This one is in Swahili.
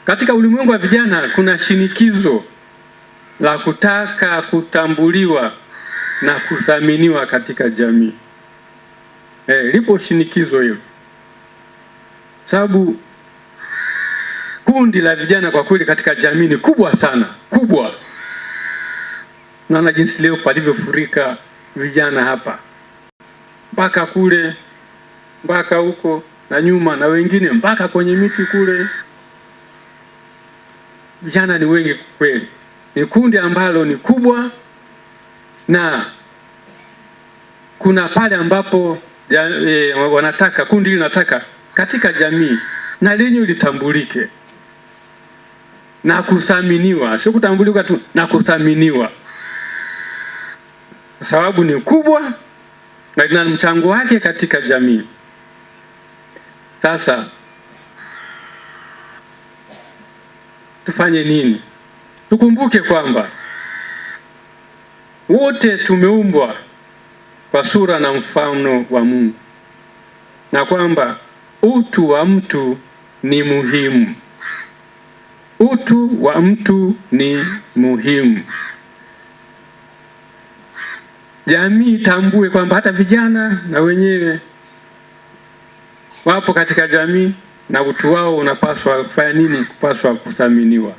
Katika ulimwengu wa vijana kuna shinikizo la kutaka kutambuliwa na kuthaminiwa katika jamii. Lipo shinikizo hilo. Sababu kundi la vijana kwa kweli katika jamii ni kubwa sana, kubwa. Naona jinsi leo palivyofurika vijana hapa. Mpaka kule, mpaka huko na nyuma na wengine mpaka kwenye miti kule. Vijana ni wengi kweli. Ni kundi ambalo ni kubwa, na kuna pale ambapo wanataka kundi hili linataka katika jamii na lenyewe litambulike na kuthaminiwa, sio kutambulika tu, na kuthaminiwa, kwa sababu ni kubwa na lina mchango wake katika jamii. Sasa tufanye nini? Tukumbuke kwamba wote tumeumbwa kwa sura na mfano wa Mungu, na kwamba utu wa mtu ni muhimu. Utu wa mtu ni muhimu. Jamii tambue kwamba hata vijana na wenyewe wapo katika jamii na utu wao unapaswa kufanya nini? Kupaswa kuthaminiwa.